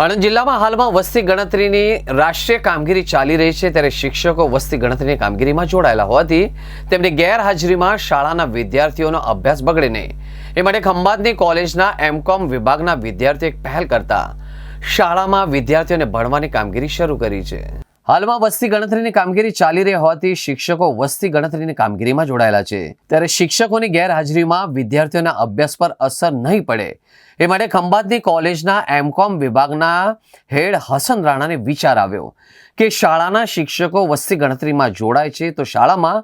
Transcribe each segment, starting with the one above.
આણંદ જિલ્લામાં હાલમાં વસ્તી ગણતરીની રાષ્ટ્રીય કામગીરી ચાલી રહી છે, ત્યારે શિક્ષકો વસ્તી ગણતરીની કામગીરીમાં જોડાયેલા હોવાથી તેમની ગેરહાજરીમાં શાળાના વિદ્યાર્થીઓનો અભ્યાસ બગડે નહીં એ માટે ખંભાતની કોલેજના એમકોમ વિભાગના વિદ્યાર્થીઓ એક પહેલ કરતા શાળામાં વિદ્યાર્થીઓને ભણવાની કામગીરી શરૂ કરી છે। હાલમાં વસ્તી ગણતરીની કામગીરી ચાલી રહી હોવાથી શિક્ષકો વસ્તી ગણતરીની કામગીરીમાં જોડાયેલા છે, ત્યારે શિક્ષકોની ગેરહાજરીમાં વિદ્યાર્થીઓના અભ્યાસ પર અસર નહીં પડે એ માટે ખંભાતની કોલેજના એમકોમ વિભાગના હેડ હસન રાણાને વિચાર આવ્યો કે શાળાના શિક્ષકો વસ્તી ગણતરીમાં જોડાય છે તો શાળામાં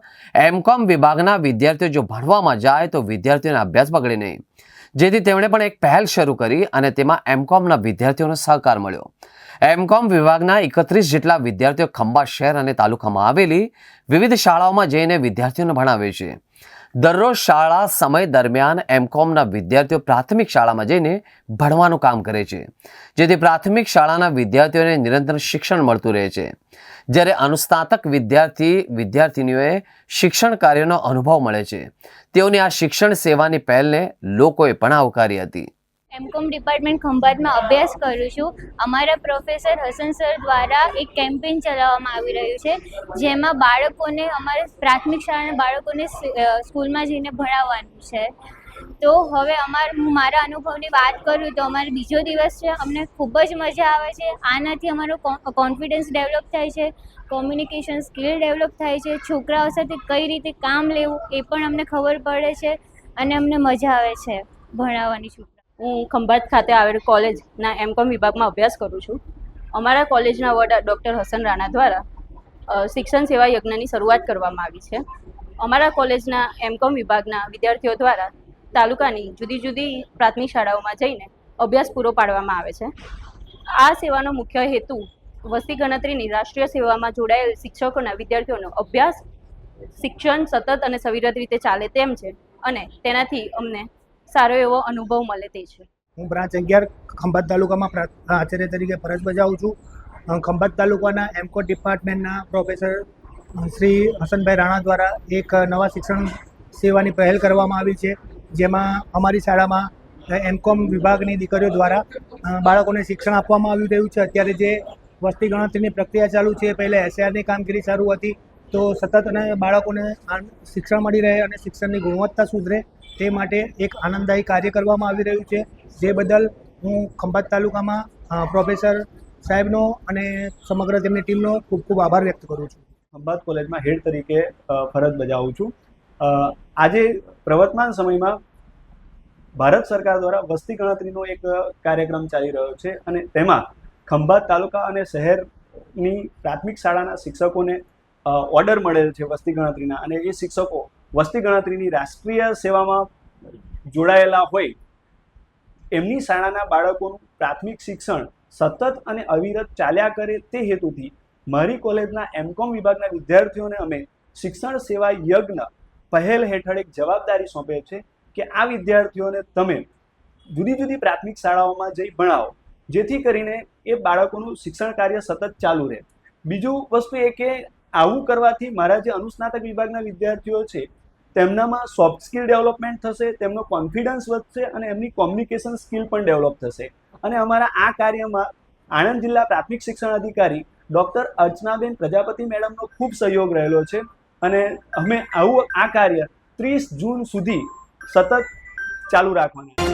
એમકોમ વિભાગના વિદ્યાર્થીઓ જો ભણવામાં જાય તો વિદ્યાર્થીઓનો અભ્યાસ બગડે નહીં, જેથી તેમણે પણ એક પહેલ શરૂ કરી અને તેમાં એમકોમના વિદ્યાર્થીઓનો સહકાર મળ્યો। એમકોમ વિભાગના 31 જેટલા વિદ્યાર્થીઓ ખંભાત શહેર અને તાલુકામાં આવેલી વિવિધ શાળાઓમાં જઈને વિદ્યાર્થીઓને ભણાવે છે। દરરોજ શાળા સમય દરમિયાન એમકોમના વિદ્યાર્થીઓ પ્રાથમિક શાળામાં જઈને ભણવાનું કામ કરે છે, જેથી પ્રાથમિક શાળાના વિદ્યાર્થીઓને નિરંતર શિક્ષણ મળતું રહે છે, જ્યારે અનુસ્નાતક વિદ્યાર્થીનીઓએ શિક્ષણ કાર્યનો અનુભવ મળે છે। તેઓની આ શિક્ષણ સેવાની પહેલને લોકોએ પણ આવકારી હતી। એમકોમ ડિપાર્ટમેન્ટ ખંભાતમાં અભ્યાસ કરું છું। અમારા પ્રોફેસર હસન સર દ્વારા એક કેમ્પેઇન ચલાવવામાં આવી રહ્યું છે, જેમાં બાળકોને અમારા પ્રાથમિક શાળાના બાળકોને સ્કૂલમાં જઈને ભણાવવાનું છે। તો હવે હું મારા અનુભવની વાત કરું તો અમારો બીજો દિવસ છે, અમને ખૂબ જ મજા આવે છે। આનાથી અમારો કોન્ફિડન્સ ડેવલપ થાય છે, કોમ્યુનિકેશન સ્કિલ ડેવલપ થાય છે, છોકરાઓ સાથે કઈ રીતે કામ લેવું એ પણ અમને ખબર પડે છે અને અમને મજા આવે છે ભણાવવાની। હું ખંભાત ખાતે આવેલ કોલેજના એમકોમ વિભાગમાં અભ્યાસ કરું છું। અમારા કોલેજના વડા ડૉક્ટર હસન રાણા દ્વારા શિક્ષણ સેવા યજ્ઞની શરૂઆત કરવામાં આવી છે। અમારા કોલેજના એમકોમ વિભાગના વિદ્યાર્થીઓ દ્વારા તાલુકાની જુદી જુદી પ્રાથમિક શાળાઓમાં જઈને અભ્યાસ પૂરો પાડવામાં આવે છે। આ સેવાનો મુખ્ય હેતુ વસ્તી ગણતરીની રાષ્ટ્રીય સેવામાં જોડાયેલ શિક્ષકોના વિદ્યાર્થીઓનો અભ્યાસ શિક્ષણ સતત અને સવિરત રીતે ચાલે તેમ છે અને તેનાથી અમને સારો એવો અનુભવ મળે તે છે। હું બ્રાન્ચ 11 ખંભાત તાલુકામાં આચાર્ય તરીકે ફરજ બજાવું છું। ખંભાત તાલુકાના એમકોમ ડિપાર્ટમેન્ટના પ્રોફેસર શ્રી હસનભાઈ રાણા દ્વારા એક નવા શિક્ષણ સેવાની પહેલ કરવામાં આવી છે, જેમાં અમારી શાળામાં એમકોમ વિભાગની દીકરીઓ દ્વારા બાળકોને શિક્ષણ આપવામાં આવી રહ્યું છે। અત્યારે જે વસ્તી ગણતરીની પ્રક્રિયા ચાલુ છે, પહેલાં એસઆરની કામગીરી શરૂ હતી, તો સતત અને બાળકોને શિક્ષણ મળી રહે અને શિક્ષણની ગુણવત્તા સુધરે તે માટે એક આનંદદાયી કાર્ય કરવામાં આવી રહ્યું છે, જે બદલ હું ખંભાત તાલુકામાં પ્રોફેસર સાહેબનો અને સમગ્ર તેમની ટીમનો ખૂબ ખૂબ આભાર વ્યક્ત કરું છું। ખંભાત કોલેજમાં હેડ તરીકે ફરજ બજાવું છું। આજે પ્રવર્તમાન સમયમાં ભારત સરકાર દ્વારા વસ્તી ગણતરીનો એક કાર્યક્રમ ચાલી રહ્યો છે અને તેમાં ખંભાત તાલુકા અને શહેરની પ્રાથમિક શાળાના શિક્ષકોને ઓર્ડર મળેલ છે વસ્તી ગણતરીના, અને એ શિક્ષકો વસ્તી ગણતરીની રાષ્ટ્રીય સેવામાં જોડાયેલા હોય એમની શાળાના બાળકોનું પ્રાથમિક શિક્ષણ સતત અને અવિરત ચાલ્યા કરે તે હેતુથી મારી કોલેજના એમકોમ વિભાગના વિદ્યાર્થીઓને અમે શિક્ષણ સેવા યજ્ઞ પહેલ હેઠળ એક જવાબદારી સોંપે છે કે આ વિદ્યાર્થીઓને તમે જુદી જુદી પ્રાથમિક શાળાઓમાં જઈ ભણાવો, જેથી કરીને એ બાળકોનું શિક્ષણ કાર્ય સતત ચાલુ રહે। બીજું વસ્તુ એ કે આવું કરવાથી મારા જે અનુસ્નાતક વિભાગના વિદ્યાર્થીઓ છે તેમનામાં સોફ્ટ સ્કિલ ડેવલપમેન્ટ થશે, તેમનો કોન્ફિડન્સ વધશે અને એમની કોમ્યુનિકેશન સ્કિલ પણ ડેવલપ થશે। અને અમારા આ કાર્યમાં આણંદ જિલ્લા પ્રાથમિક શિક્ષણ અધિકારી ડૉક્ટર અર્ચનાબેન પ્રજાપતિ મેડમનો ખૂબ સહયોગ રહેલો છે અને અમે આવું આ કાર્ય 30 જૂન સુધી સતત ચાલુ રાખવાનું છે।